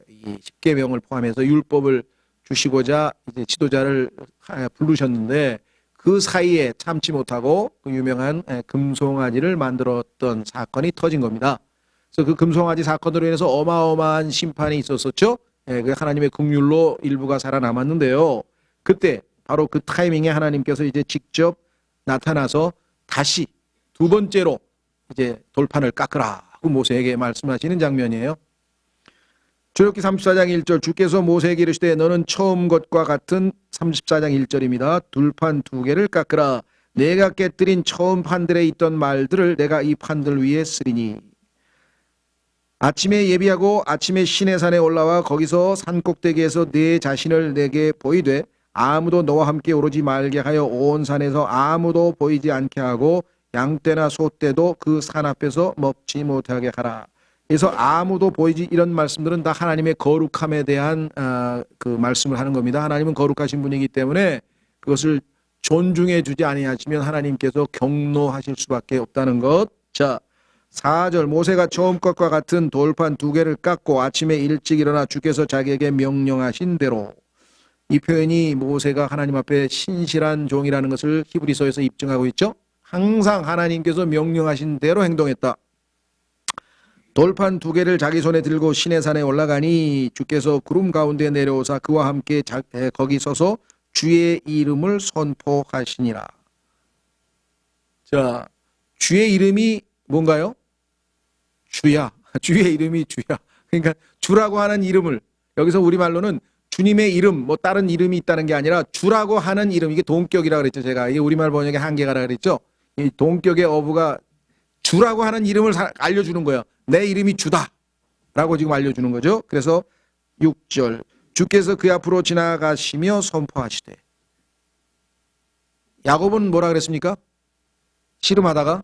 이 십계명을 포함해서 율법을 주시고자 이제 지도자를 부르셨는데 그 사이에 참지 못하고 그 유명한 금송아지를 만들었던 사건이 터진 겁니다. 그래서 그 금송아지 사건으로 인해서 어마어마한 심판이 있었었죠. 그 하나님의 긍휼로 일부가 살아남았는데요. 그때 바로 그 타이밍에 하나님께서 이제 직접 나타나서 다시 두 번째로 이제 돌판을 깎으라고 모세에게 말씀하시는 장면이에요. 출애굽기 34장 1절 주께서 모세에게 이르시되 너는 처음 것과 같은 34장 1절입니다. 둘판 두 개를 깎으라. 내가 깨뜨린 처음 판들에 있던 말들을 내가 이 판들 위에 쓰리니 아침에 예비하고 아침에 시내산에 올라와 거기서 산꼭대기에서 네 자신을 내게 보이되 아무도 너와 함께 오르지 말게 하여 온 산에서 아무도 보이지 않게 하고 양떼나 소떼도 그 산 앞에서 먹지 못하게 하라. 그래서 아무도 보이지 이런 말씀들은 다 하나님의 거룩함에 대한 그 말씀을 하는 겁니다. 하나님은 거룩하신 분이기 때문에 그것을 존중해 주지 아니하시면 하나님께서 경노하실 수밖에 없다는 것. 자, 4절 모세가 처음 것과 같은 돌판 두 개를 깎고 아침에 일찍 일어나 주께서 자기에게 명령하신 대로. 이 표현이 모세가 하나님 앞에 신실한 종이라는 것을 히브리서에서 입증하고 있죠. 항상 하나님께서 명령하신 대로 행동했다. 돌판 두 개를 자기 손에 들고 시내산에 올라가니 주께서 구름 가운데 내려오사 그와 함께 거기 서서 주의 이름을 선포하시니라. 자, 주의 이름이 뭔가요? 주야. 주의 이름이 주야. 그러니까 주라고 하는 이름을 여기서 우리말로는 주님의 이름, 뭐 다른 이름이 있다는 게 아니라 주라고 하는 이름, 이게 동격이라 그랬죠. 제가 이게 우리말 번역의 한계가라 그랬죠. 이 동격의 어부가 주라고 하는 이름을 알려주는 거예요. 내 이름이 주다 라고 지금 알려주는 거죠. 그래서 6절 주께서 그 앞으로 지나가시며 선포하시되. 야곱은 뭐라 그랬습니까? 씨름하다가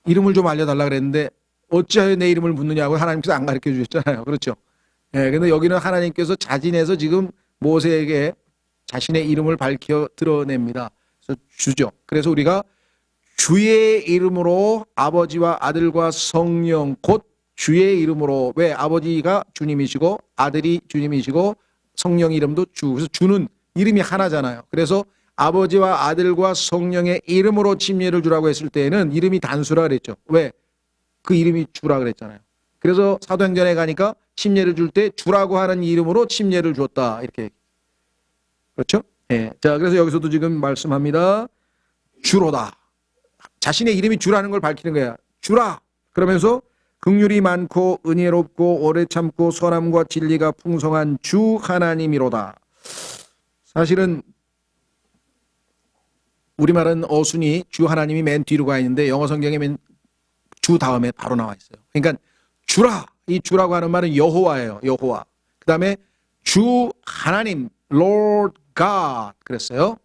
이름을 좀 알려달라 그랬는데 어찌하여 내 이름을 묻느냐고 하나님께서 안 가르쳐 주셨잖아요. 그렇죠? 예, 근데 여기는 하나님께서 자진해서 지금 모세에게 자신의 이름을 밝혀 드러냅니다. 그래서 주죠. 그래서 우리가 주의 이름으로 아버지와 아들과 성령 곧 주의 이름으로, 왜 아버지가 주님이시고 아들이 주님이시고 성령 이름도 주. 그래서 주는 이름이 하나잖아요. 그래서 아버지와 아들과 성령의 이름으로 침례를 주라고 했을 때에는 이름이 단수라 그랬죠. 왜? 그 이름이 주라 그랬잖아요. 그래서 사도행전에 가니까 침례를 줄 때 주라고 하는 이름으로 침례를 주었다. 이렇게. 그렇죠? 예. 자, 그래서 여기서도 지금 말씀합니다. 주로다. 자신의 이름이 주라는 걸 밝히는 거야. 주라. 그러면서 긍휼이 많고 은혜롭고 오래 참고 선함과 진리가 풍성한 주 하나님이로다. 사실은 우리말은 어순이 주 하나님이 맨 뒤로 가 있는데 영어 성경에 맨 주 다음에 바로 나와 있어요. 그러니까 주라, 이 주라고 하는 말은 여호와예요. 여호와. 그 다음에 주 하나님, Lord God 그랬어요.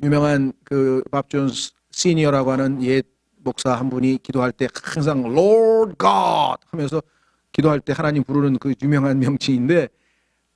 유명한 그 밥 존스 시니어라고 하는 옛 목사 한 분이 기도할 때 항상 Lord God 하면서 기도할 때 하나님 부르는 그 유명한 명칭인데,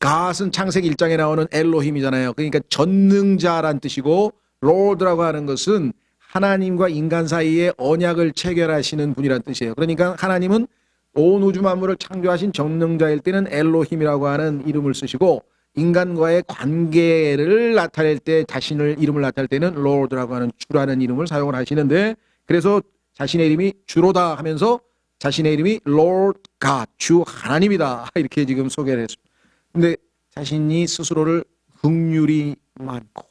God은 창세기 1장에 나오는 엘로힘이잖아요. 그러니까 전능자란 뜻이고, Lord라고 하는 것은 하나님과 인간 사이에 언약을 체결하시는 분이란 뜻이에요. 그러니까 하나님은 온 우주 만물을 창조하신 전능자일 때는 엘로힘이라고 하는 이름을 쓰시고, 인간과의 관계를 나타낼 때 자신을 이름을 나타낼 때는 Lord라고 하는 주라는 이름을 사용을 하시는데, 그래서 자신의 이름이 주로다 하면서 자신의 이름이 Lord God, 주 하나님이다 이렇게 지금 소개를 했습니다. 근데 자신이 스스로를 긍휼이 많고,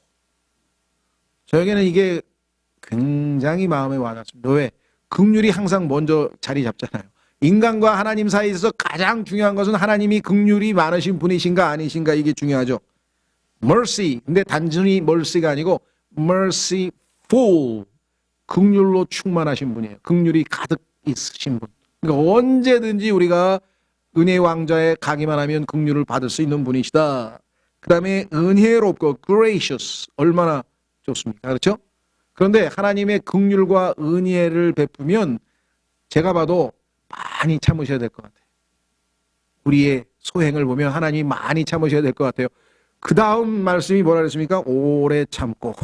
저에게는 이게 굉장히 마음에 와닿습니다. 왜? 긍휼이 항상 먼저 자리 잡잖아요. 인간과 하나님 사이에서 가장 중요한 것은 하나님이 긍휼이 많으신 분이신가 아니신가, 이게 중요하죠. mercy, 근데 단순히 mercy가 아니고 merciful, 긍휼로 충만하신 분이에요. 긍휼이 가득 있으신 분. 그러니까 언제든지 우리가 은혜 왕좌에 가기만 하면 긍휼을 받을 수 있는 분이시다. 그 다음에 은혜롭고 gracious, 얼마나 좋습니까? 그렇죠? 그런데 하나님의 긍휼과 은혜를 베푸면 제가 봐도 많이 참으셔야 될 것 같아요. 우리의 소행을 보면 하나님이 많이 참으셔야 될 것 같아요. 그 다음 말씀이 뭐라 그랬습니까? 오래 참고.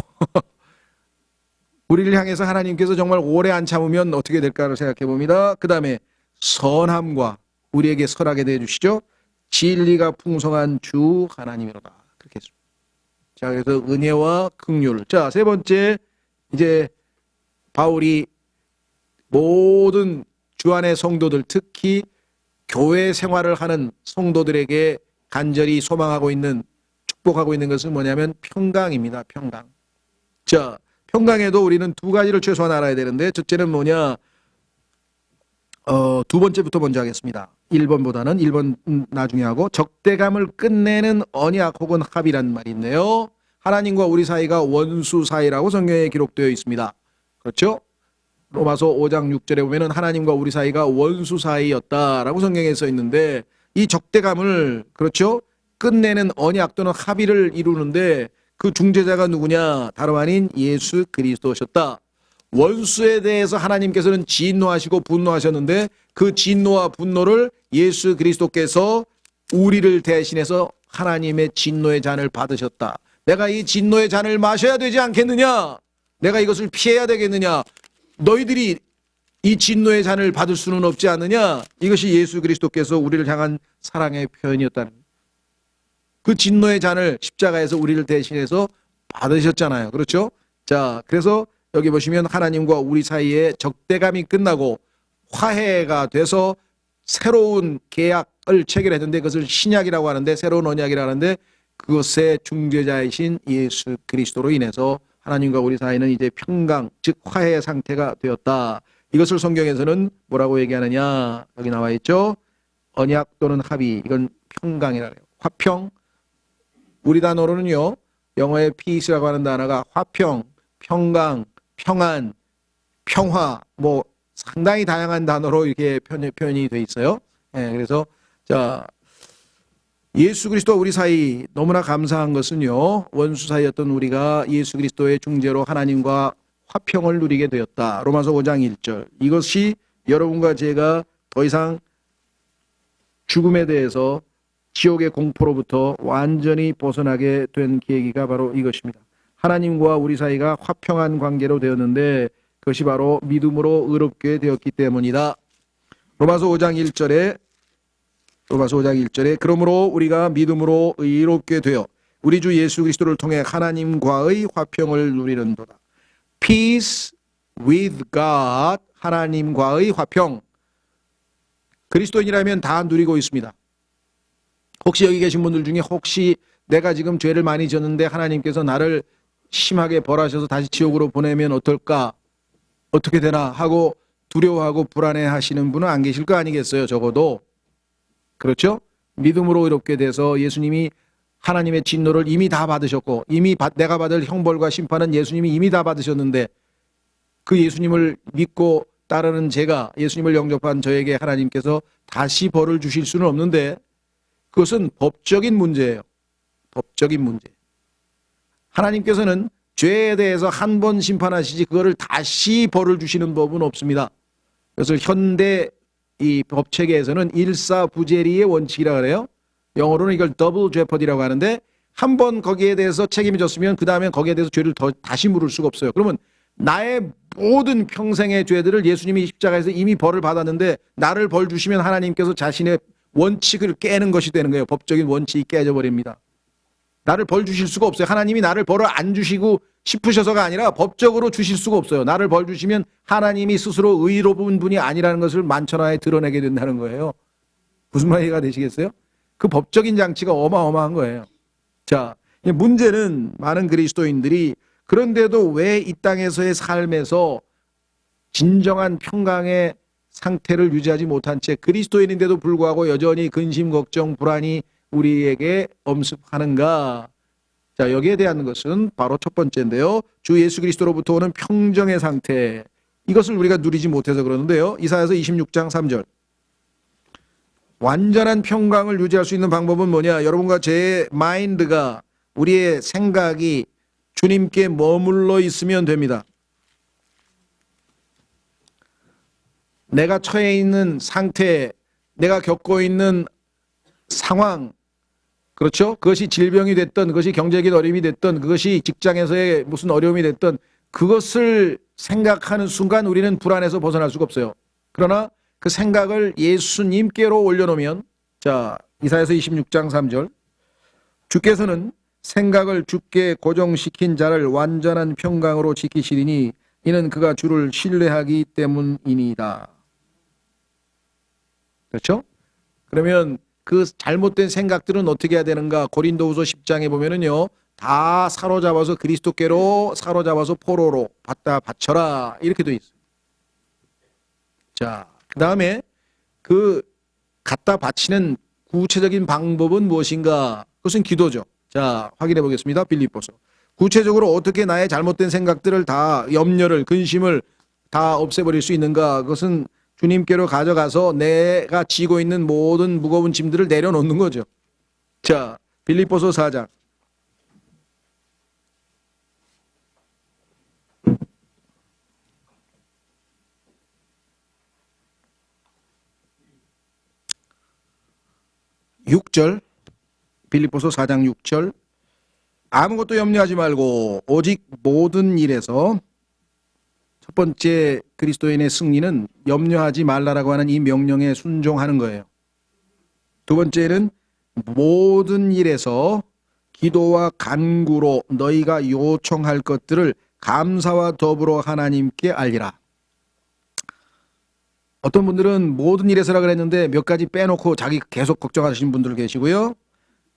우리를 향해서 하나님께서 정말 오래 안 참으면 어떻게 될까를 생각해 봅니다. 그 다음에 선함과, 우리에게 선하게 대해주시죠. 진리가 풍성한 주 하나님이로다. 그렇게 했습니다. 자, 그래서 은혜와 긍휼. 자, 세 번째, 이제 바울이 모든 주 안의 성도들, 특히 교회 생활을 하는 성도들에게 간절히 소망하고 있는, 축복하고 있는 것은 뭐냐면 평강입니다. 평강. 자, 평강에도 우리는 두 가지를 최소한 알아야 되는데, 첫째는 뭐냐, 두 번째부터 먼저 하겠습니다. 1번보다는 1번 나중에 하고, 적대감을 끝내는 언약 혹은 합의란 말이 있네요. 하나님과 우리 사이가 원수 사이라고 성경에 기록되어 있습니다. 그렇죠? 로마서 5장 6절에 보면은 하나님과 우리 사이가 원수 사이였다라고 성경에 써 있는데, 이 적대감을, 그렇죠, 끝내는 언약 또는 합의를 이루는데 그 중재자가 누구냐? 다름 아닌 예수 그리스도셨다. 원수에 대해서 하나님께서는 진노하시고 분노하셨는데 그 진노와 분노를 예수 그리스도께서 우리를 대신해서 하나님의 진노의 잔을 받으셨다. 내가 이 진노의 잔을 마셔야 되지 않겠느냐? 내가 이것을 피해야 되겠느냐? 너희들이 이 진노의 잔을 받을 수는 없지 않느냐? 이것이 예수 그리스도께서 우리를 향한 사랑의 표현이었다는 거예요. 그 진노의 잔을 십자가에서 우리를 대신해서 받으셨잖아요. 그렇죠? 자, 그래서 여기 보시면 하나님과 우리 사이에 적대감이 끝나고 화해가 돼서 새로운 계약을 체결했는데, 그것을 신약이라고 하는데, 새로운 언약이라고 하는데, 그것의 중재자이신 예수 그리스도로 인해서 하나님과 우리 사이는 이제 평강, 즉 화해 상태가 되었다. 이것을 성경에서는 뭐라고 얘기하느냐? 여기 나와 있죠. 언약 또는 합의, 이건 평강이라고 해요. 화평, 우리 단어로는요, 영어의 peace라고 하는 단어가 화평, 평강, 평안, 평화, 뭐 상당히 다양한 단어로 이렇게 표현이 돼 있어요. 예, 그래서 자, 예수 그리스도와 우리 사이 너무나 감사한 것은요, 원수 사이였던 우리가 예수 그리스도의 중재로 하나님과 화평을 누리게 되었다. 로마서 5장 1절. 이것이 여러분과 제가 더 이상 죽음에 대해서, 지옥의 공포로부터 완전히 벗어나게 된 계기가 바로 이것입니다. 하나님과 우리 사이가 화평한 관계로 되었는데 그것이 바로 믿음으로 의롭게 되었기 때문이다. 로마서 5장 1절에 그러므로 우리가 믿음으로 의롭게 되어 우리 주 예수 그리스도를 통해 하나님과의 화평을 누리는도다. Peace with God, 하나님과의 화평. 그리스도인이라면 다 누리고 있습니다. 혹시 여기 계신 분들 중에 혹시 내가 지금 죄를 많이 졌는데 하나님께서 나를 심하게 벌하셔서 다시 지옥으로 보내면 어떨까? 어떻게 되나? 하고 두려워하고 불안해하시는 분은 안 계실 거 아니겠어요? 적어도. 그렇죠? 믿음으로 이렇게 돼서 예수님이 하나님의 진노를 이미 다 받으셨고 이미 내가 받을 형벌과 심판은 예수님이 이미 다 받으셨는데 그 예수님을 믿고 따르는 제가, 예수님을 영접한 저에게 하나님께서 다시 벌을 주실 수는 없는데 그것은 법적인 문제예요. 법적인 문제. 하나님께서는 죄에 대해서 한 번 심판하시지 그거를 다시 벌을 주시는 법은 없습니다. 그래서 현대 이 법체계에서는 일사부재리의 원칙이라고 그래요. 영어로는 이걸 더블 제퍼디라고 하는데 한 번 거기에 대해서 책임이 졌으면 그 다음에 거기에 대해서 죄를 다시 물을 수가 없어요. 그러면 나의 모든 평생의 죄들을 예수님이 십자가에서 이미 벌을 받았는데 나를 벌 주시면 하나님께서 자신의 원칙을 깨는 것이 되는 거예요. 법적인 원칙이 깨져버립니다. 나를 벌 주실 수가 없어요. 하나님이 나를 벌을 안 주시고 싶으셔서가 아니라 법적으로 주실 수가 없어요. 나를 벌 주시면 하나님이 스스로 의로운 분이 아니라는 것을 만천하에 드러내게 된다는 거예요. 무슨 말이 이해가 되시겠어요? 그 법적인 장치가 어마어마한 거예요. 자, 문제는 많은 그리스도인들이 그런데도 왜 이 땅에서의 삶에서 진정한 평강의 상태를 유지하지 못한 채 그리스도인인데도 불구하고 여전히 근심, 걱정, 불안이 우리에게 엄습하는가? 자, 여기에 대한 것은 바로 첫 번째인데요. 주 예수 그리스도로부터 오는 평정의 상태. 이것을 우리가 누리지 못해서 그러는데요. 이사야서 26장 3절. 완전한 평강을 유지할 수 있는 방법은 뭐냐? 여러분과 제 마인드가, 우리의 생각이 주님께 머물러 있으면 됩니다. 내가 처해 있는 상태, 내가 겪고 있는 상황, 그렇죠? 그것이 질병이 됐던, 그것이 경제적인 어려움이 됐던, 그것이 직장에서의 무슨 어려움이 됐던, 그것을 생각하는 순간 우리는 불안해서 벗어날 수가 없어요. 그러나 그 생각을 예수님께로 올려놓으면, 자, 이사야서 26장 3절, 주께서는 생각을 주께 고정시킨 자를 완전한 평강으로 지키시리니 이는 그가 주를 신뢰하기 때문이니이다. 그렇죠? 그러면 그 잘못된 생각들은 어떻게 해야 되는가? 고린도후서 10장에 보면은요, 다 사로잡아서 그리스도께로 사로잡아서 포로로 받다 바쳐라 이렇게 돼 있어요. 자, 그 다음에 그 갖다 바치는 구체적인 방법은 무엇인가? 그것은 기도죠. 자, 확인해 보겠습니다. 빌립보서. 구체적으로 어떻게 나의 잘못된 생각들을 다, 염려를, 근심을 다 없애버릴 수 있는가? 그것은 주님께로 가져가서 내가 지고 있는 모든 무거운 짐들을 내려놓는 거죠. 자, 빌립보서 4장. (6절) 빌립보서 4장 6절. 아무것도 염려하지 말고 오직 모든 일에서, 첫 번째 그리스도인의 승리는 염려하지 말라라고 하는 이 명령에 순종하는 거예요. 두 번째는 모든 일에서 기도와 간구로 너희가 요청할 것들을 감사와 더불어 하나님께 알리라. 어떤 분들은 모든 일에서라 그랬는데 몇 가지 빼놓고 자기 계속 걱정하시는 분들 계시고요.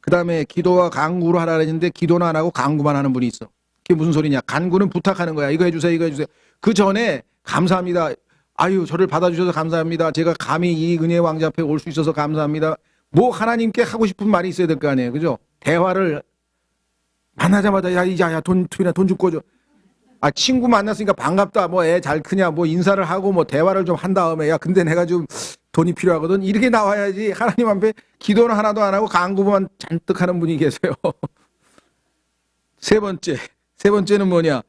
그 다음에 기도와 간구로 하라 그랬는데 기도는 안 하고 간구만 하는 분이 있어. 그게 무슨 소리냐? 간구는 부탁하는 거야. 이거 해주세요, 이거 해주세요. 그 전에 감사합니다. 아유, 저를 받아주셔서 감사합니다. 제가 감히 이 은혜의 왕자 앞에 올 수 있어서 감사합니다. 뭐 하나님께 하고 싶은 말이 있어야 될 거 아니에요, 그죠? 대화를 만나자마자 야 돈 줄거 줘. 아, 친구 만났으니까 반갑다. 뭐 애 잘 크냐. 뭐 인사를 하고 뭐 대화를 좀 한 다음에, 야 근데 내가 좀 돈이 필요하거든. 이렇게 나와야지. 하나님 앞에 기도는 하나도 안 하고 간구만 잔뜩 하는 분이 계세요. 세 번째는 뭐냐?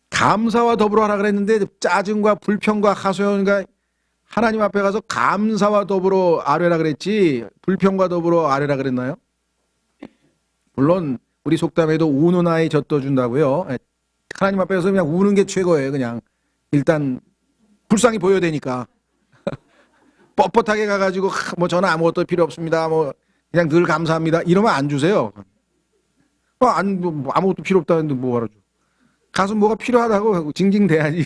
감사와 더불어 하라 그랬는데 짜증과 불평과 하소연과, 하나님 앞에 가서 감사와 더불어 아뢰라 그랬지 불평과 더불어 아뢰라 그랬나요? 물론 우리 속담에도 우는 아이 젖떠준다고요. 하나님 앞에서 그냥 우는 게 최고예요. 그냥 일단 불쌍히 보여야 되니까. 뻣뻣하게 가가지고 뭐 저는 아무것도 필요 없습니다. 뭐 그냥 늘 감사합니다. 이러면 안 주세요. 뭐 아무것도 필요 없다는데 뭐하러 줘. 가서 뭐가 필요하다고 징징대야지.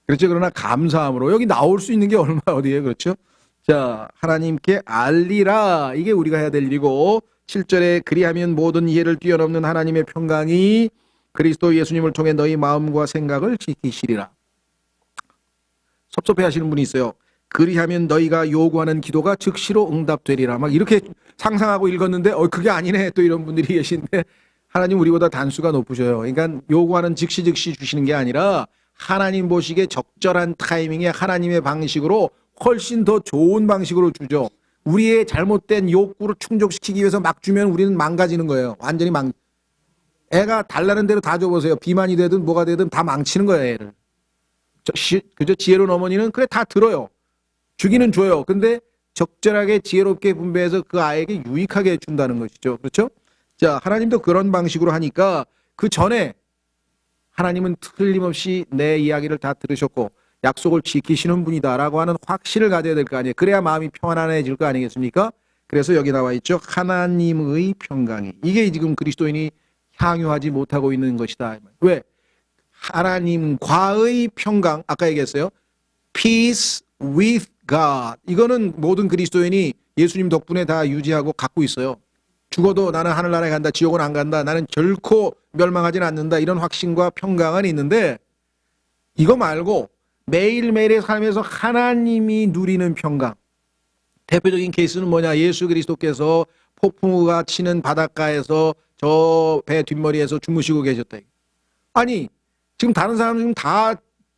그렇죠. 그러나 감사함으로 여기 나올 수 있는 게 얼마 어디에, 그렇죠? 자, 하나님께 알리라. 이게 우리가 해야 될 일이고, 7절에 그리하면 모든 이해를 뛰어넘는 하나님의 평강이 그리스도 예수님을 통해 너희 마음과 생각을 지키시리라. 섭섭해 하시는 분이 있어요. 그리하면 너희가 요구하는 기도가 즉시로 응답되리라. 막 이렇게 상상하고 읽었는데 그게 아니네. 또 이런 분들이 계신데 하나님 우리보다 단수가 높으셔요. 그러니까 요구하는 즉시 주시는 게 아니라 하나님 보시기에 적절한 타이밍에 하나님의 방식으로 훨씬 더 좋은 방식으로 주죠. 우리의 잘못된 욕구를 충족시키기 위해서 막 주면 우리는 망가지는 거예요. 완전히 애가 달라는 대로 다 줘보세요. 비만이 되든 뭐가 되든 다 망치는 거예요, 애를. 그저 지혜로운 어머니는 그래 다 들어요. 주기는 줘요. 근데 적절하게 지혜롭게 분배해서 그 아이에게 유익하게 준다는 것이죠. 그렇죠? 자, 하나님도 그런 방식으로 하니까 그 전에 하나님은 틀림없이 내 이야기를 다 들으셨고 약속을 지키시는 분이다라고 하는 확신을 가져야 될 거 아니에요. 그래야 마음이 평안해질 거 아니겠습니까? 그래서 여기 나와 있죠. 하나님의 평강이. 이게 지금 그리스도인이 향유하지 못하고 있는 것이다. 왜? 하나님과의 평강, 아까 얘기했어요. Peace with God. 이거는 모든 그리스도인이 예수님 덕분에 다 유지하고 갖고 있어요. 죽어도 나는 하늘나라에 간다, 지옥은 안 간다, 나는 결코 멸망하지는 않는다, 이런 확신과 평강은 있는데 이거 말고 매일매일의 삶에서 하나님이 누리는 평강. 대표적인 케이스는 뭐냐? 예수 그리스도께서 폭풍우가 치는 바닷가에서 저 배 뒷머리에서 주무시고 계셨다. 아니 지금 다른 사람 지금 다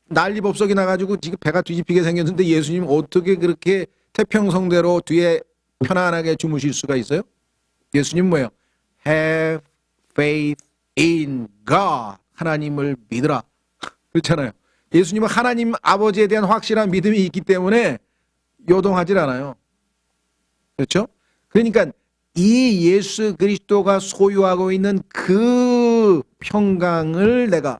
난리법석이 나가지고 지금 배가 뒤집히게 생겼는데 예수님 어떻게 그렇게 태평성대로 뒤에 편안하게 주무실 수가 있어요? 예수님 뭐예요? Have faith in God. 하나님을 믿으라. 그렇잖아요. 예수님은 하나님 아버지에 대한 확실한 믿음이 있기 때문에 요동하질 않아요. 그렇죠? 그러니까 이 예수 그리스도가 소유하고 있는 그 평강을 내가,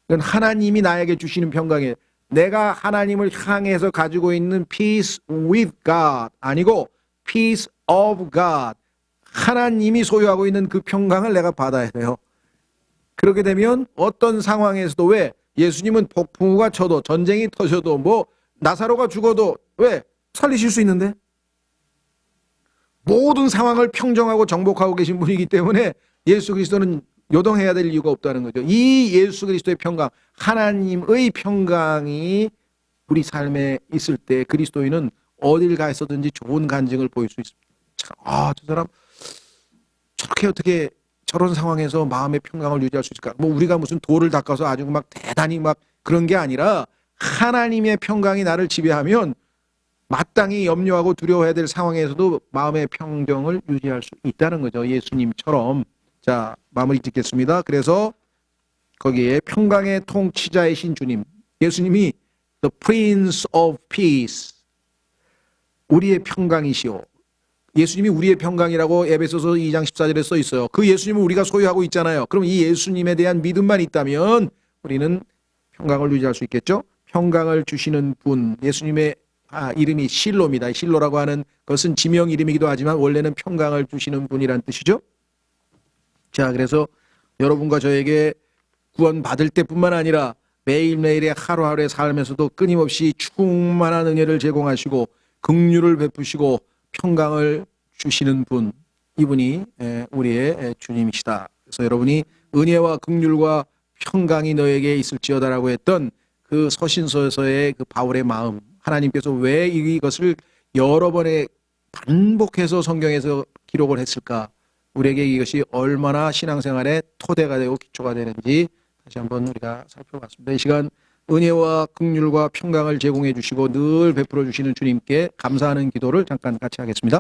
하나님이 나에게 주시는 평강이에요. 내가 하나님을 향해서 가지고 있는 peace with God 아니고 peace of God. 하나님이 소유하고 있는 그 평강을 내가 받아야 돼요. 그렇게 되면 어떤 상황에서도, 왜? 예수님은 폭풍우가 쳐도 전쟁이 터져도 뭐 나사로가 죽어도 왜? 살리실 수 있는데 모든 상황을 평정하고 정복하고 계신 분이기 때문에 예수 그리스도는 요동해야 될 이유가 없다는 거죠. 이 예수 그리스도의 평강, 하나님의 평강이 우리 삶에 있을 때 그리스도인은 어딜 가 있어든지 좋은 간증을 보일 수 있습니다. 참, 저 사람 저렇게 어떻게 저런 상황에서 마음의 평강을 유지할 수 있을까? 뭐 우리가 무슨 돌을 닦아서 아주 막 대단히 막 그런 게 아니라 하나님의 평강이 나를 지배하면 마땅히 염려하고 두려워해야 될 상황에서도 마음의 평정을 유지할 수 있다는 거죠. 예수님처럼. 자, 마무리 짓겠습니다. 그래서 거기에 평강의 통치자이신 주님, 예수님이 The Prince of Peace, 우리의 평강이시오. 예수님이 우리의 평강이라고 에베소서 2장 14절에 써 있어요. 그 예수님을 우리가 소유하고 있잖아요. 그럼 이 예수님에 대한 믿음만 있다면 우리는 평강을 유지할 수 있겠죠. 평강을 주시는 분, 예수님의 이름이 실로입니다. 실로라고 하는 것은 지명 이름이기도 하지만 원래는 평강을 주시는 분이란 뜻이죠. 자, 그래서 여러분과 저에게 구원 받을 때뿐만 아니라 매일매일의 하루하루의 삶에서도 끊임없이 충만한 은혜를 제공하시고 긍휼을 베푸시고 평강을 주시는 분, 이분이 우리의 주님이시다. 그래서 여러분이 은혜와 긍휼과 평강이 너에게 있을지어다라고 했던 그 서신서에서의 그 바울의 마음, 하나님께서 왜 이것을 여러 번에 반복해서 성경에서 기록을 했을까? 우리에게 이것이 얼마나 신앙생활의 토대가 되고 기초가 되는지 다시 한번 우리가 살펴봤습니다. 이 시간 은혜와 긍휼과 평강을 제공해 주시고 늘 베풀어 주시는 주님께 감사하는 기도를 잠깐 같이 하겠습니다.